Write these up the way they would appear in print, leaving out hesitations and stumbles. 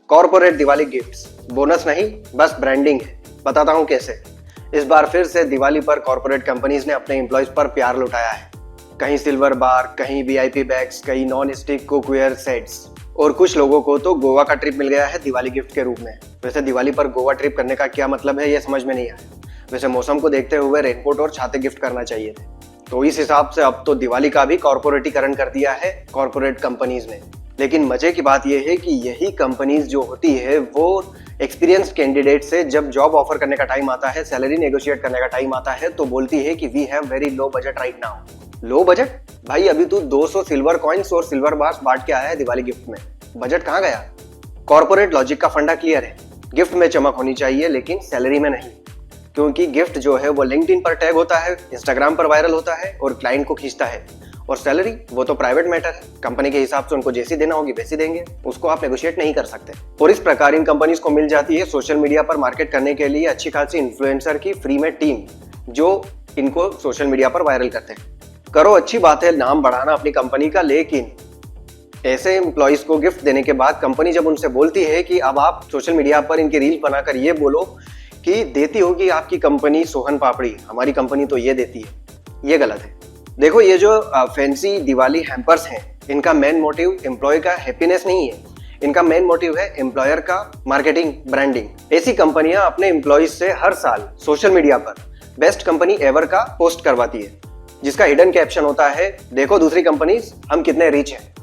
Corporate Diwali gifts bonus नहीं, बस branding है। बताता हूँ कैसे। इस बार फिर से दिवाली पर कॉर्पोरेट कंपनीज ने अपने एम्प्लॉयज पर प्यार लुटाया है। कहीं सिल्वर बार, कहीं वीआईपी बैग्स, कहीं नॉन स्टिक कुकवेयर सेट्स, और कुछ लोगों को तो गोवा का ट्रिप मिल गया है दिवाली गिफ्ट के रूप में। वैसे दिवाली पर गोवा ट्रिप करने का क्या मतलब है, ये समझ में नहीं आया। वैसे मौसम को देखते हुए रेनकोट और छाते गिफ्ट करना चाहिए थे। तो इस हिसाब से अब तो दिवाली का भी कॉर्पोरेटीकरण कर दिया है कॉर्पोरेट कंपनीज ने। लेकिन मजे की बात यह है कि यही कंपनीज जो होती है वो एक्सपीरियंस्ड कैंडिडेट से जब जॉब ऑफर करने का टाइम आता है, सैलरी नेगोशिएट करने का टाइम आता है, तो बोलती है कि we have very low budget right now. Low budget? भाई अभी तू 200 सिल्वर कॉइन्स और सिल्वर बार्स बांट के आया है दिवाली गिफ्ट में, बजट कहाँ गया? कॉर्पोरेट लॉजिक का फंडा क्लियर है, गिफ्ट में चमक होनी चाहिए लेकिन सैलरी में नहीं। क्योंकि गिफ्ट जो है वो लिंक्डइन पर टैग होता है, इंस्टाग्राम पर वायरल होता है और क्लाइंट को खींचता है। और सैलरी वो तो प्राइवेट मैटर है, कंपनी के हिसाब से उनको जैसी देना होगी वैसी देंगे, उसको आप नेगोशिएट नहीं कर सकते। और इस प्रकार इन कंपनीज को मिल जाती है सोशल मीडिया पर मार्केट करने के लिए अच्छी खासी इन्फ्लुएंसर की फ्री में टीम, जो इनको सोशल मीडिया पर वायरल करते हैं। करो, अच्छी बात है नाम बढ़ाना अपनी कंपनी का, लेकिन ऐसे एम्प्लॉइज को गिफ्ट देने के बाद कंपनी जब उनसे बोलती है कि अब आप सोशल मीडिया पर इनकी रील बनाकर ये बोलो कि देती होगी आपकी कंपनी सोहन पापड़ी, हमारी कंपनी तो ये देती है, ये गलत है। देखो, ये जो फैंसी दिवाली हैम्पर्स हैं, इनका मेन मोटिव एम्प्लॉय का हैप्पीनेस नहीं है, इनका मेन मोटिव है एम्प्लॉयर का मार्केटिंग, ब्रांडिंग। ऐसी कंपनियां अपने एम्प्लॉइज से हर साल सोशल मीडिया पर बेस्ट कंपनी एवर का पोस्ट करवाती है, जिसका हिडन कैप्शन होता है, देखो दूसरी कंपनीज हम कितने रिच हैं।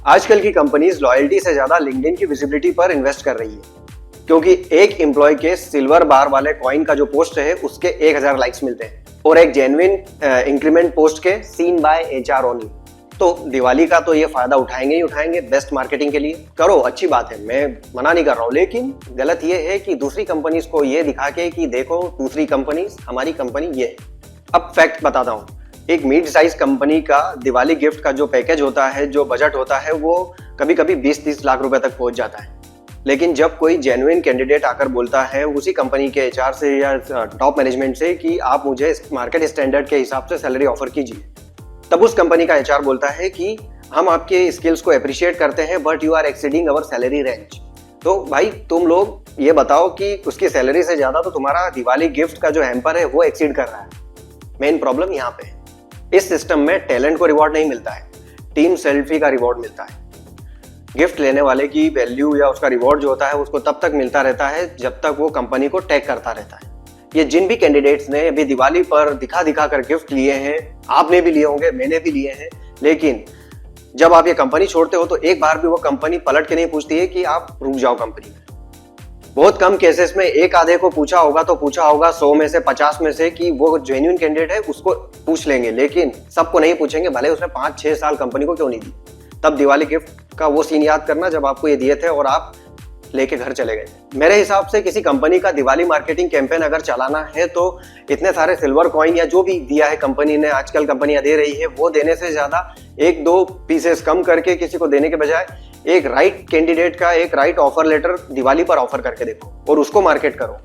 आजकल की कंपनीज लॉयल्टी से ज्यादा लिंक्डइन की विजिबिलिटी पर इन्वेस्ट कर रही है, क्योंकि एक एम्प्लॉय के सिल्वर बार वाले कॉइन का जो पोस्ट है उसके 1000 लाइक्स मिलते हैं और एक जेन्युइन इंक्रीमेंट पोस्ट के सीन बाय एचआर ओनली। तो दिवाली का तो ये फायदा उठाएंगे ही उठाएंगे बेस्ट मार्केटिंग के लिए। करो, अच्छी बात है, मैं मना नहीं कर रहा हूँ, लेकिन गलत ये है कि दूसरी कंपनीज को ये दिखा के कि देखो दूसरी कंपनीज, हमारी कंपनी ये है। अब फैक्ट बताता हूँ, एक मिड साइज कंपनी का दिवाली गिफ्ट का जो पैकेज होता है, जो बजट होता है, वो कभी कभी 20-30 लाख रुपए तक पहुंच जाता है। लेकिन जब कोई जेन्युइन कैंडिडेट आकर बोलता है उसी कंपनी के एचआर से या टॉप मैनेजमेंट से कि आप मुझे मार्केट स्टैंडर्ड के हिसाब से सैलरी ऑफर कीजिए, तब उस कंपनी का एचआर बोलता है कि हम आपके स्किल्स को अप्रिशिएट करते हैं but you are exceeding our salary range. तो भाई तुम लोग ये बताओ कि उसकी सैलरी से ज्यादा तो तुम्हारा दिवाली गिफ्ट का जो हैम्पर है वो एक्सीड कर रहा है। मेन प्रॉब्लम यहाँ पे है, इस सिस्टम में टैलेंट को रिवॉर्ड नहीं मिलता है, टीम सेल्फी का रिवॉर्ड मिलता है। गिफ्ट लेने वाले की वैल्यू या उसका रिवॉर्ड जो होता है उसको तब तक मिलता रहता है जब तक वो कंपनी को टैग करता रहता है। ये जिन भी कैंडिडेट्स ने अभी दिवाली पर दिखा दिखा कर गिफ्ट लिए हैं, आपने भी लिए होंगे, मैंने भी लिए हैं, लेकिन जब आप ये कंपनी छोड़ते हो तो एक बार भी वो कंपनी पलट के नहीं पूछती है कि आप रुक जाओ कंपनी में। बहुत कम केसेस में एक आधे को पूछा होगा तो पूछा होगा 100 में से 50 में से कि वो जेन्युइन कैंडिडेट है उसको पूछ लेंगे, लेकिन सबको नहीं पूछेंगे, भले उसने 5-6 साल कंपनी को क्यों नहीं दी। तब दिवाली गिफ्ट का वो सीन याद करना जब आपको ये दिए थे और आप लेके घर चले गए। मेरे हिसाब से किसी कंपनी का दिवाली मार्केटिंग कैंपेन अगर चलाना है तो इतने सारे सिल्वर कॉइन या जो भी दिया है कंपनी ने, आजकल कंपनियां दे रही है, वो देने से ज्यादा 1-2 पीसेस कम करके किसी को देने के बजाय एक राइट कैंडिडेट का एक राइट ऑफर लेटर दिवाली पर ऑफर करके देखो और उसको मार्केट करो।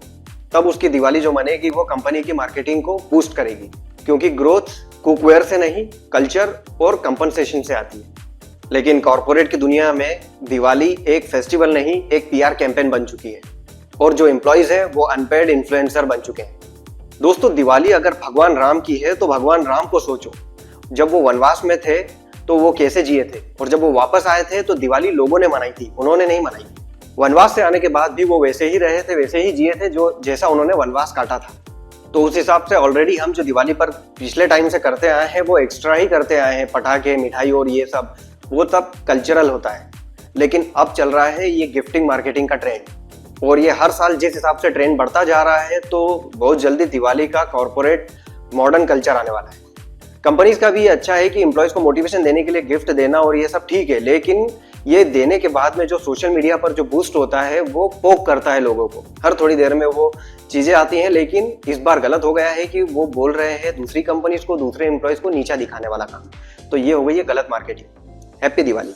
तब उसकी दिवाली जो बनेगी वो कंपनी की मार्केटिंग को बूस्ट करेगी, क्योंकि ग्रोथ कुकवेयर से नहीं, कल्चर और कंपनसेशन से आती है। लेकिन कॉर्पोरेट की दुनिया में दिवाली एक फेस्टिवल नहीं, एक पीआर कैंपेन बन चुकी है और जो एम्प्लॉइज हैं वो अनपेड इन्फ्लुएंसर बन चुके हैं। दोस्तों, दिवाली अगर भगवान राम की है तो भगवान राम को सोचो, जब वो वनवास में थे तो वो कैसे जिए थे, और जब वो वापस आए थे तो दिवाली लोगों ने मनाई थी, उन्होंने नहीं मनाई। वनवास से आने के बाद भी वो वैसे ही रहे थे, वैसे ही जिए थे जो जैसा उन्होंने वनवास काटा था। तो उस हिसाब से ऑलरेडी हम जो दिवाली पर पिछले टाइम से करते आए हैं वो एक्स्ट्रा ही करते आए हैं, पटाखे, मिठाई और ये सब, वो तब कल्चरल होता है। लेकिन अब चल रहा है ये गिफ्टिंग मार्केटिंग का ट्रेंड, और ये हर साल जिस हिसाब से ट्रेंड बढ़ता जा रहा है तो बहुत जल्दी दिवाली का कॉर्पोरेट मॉडर्न कल्चर आने वाला है। कंपनीज का भी ये अच्छा है कि एम्प्लॉयज को मोटिवेशन देने के लिए गिफ्ट देना और ये सब ठीक है, लेकिन ये देने के बाद में जो सोशल मीडिया पर जो बूस्ट होता है वो पोक करता है लोगों को। हर थोड़ी देर में वो चीजें आती हैं, लेकिन इस बार गलत हो गया है कि वो बोल रहे हैं दूसरी कंपनीज को, दूसरे एम्प्लॉयज को नीचा दिखाने वाला काम। तो ये हो गई है गलत मार्केटिंग। हैप्पी दिवाली।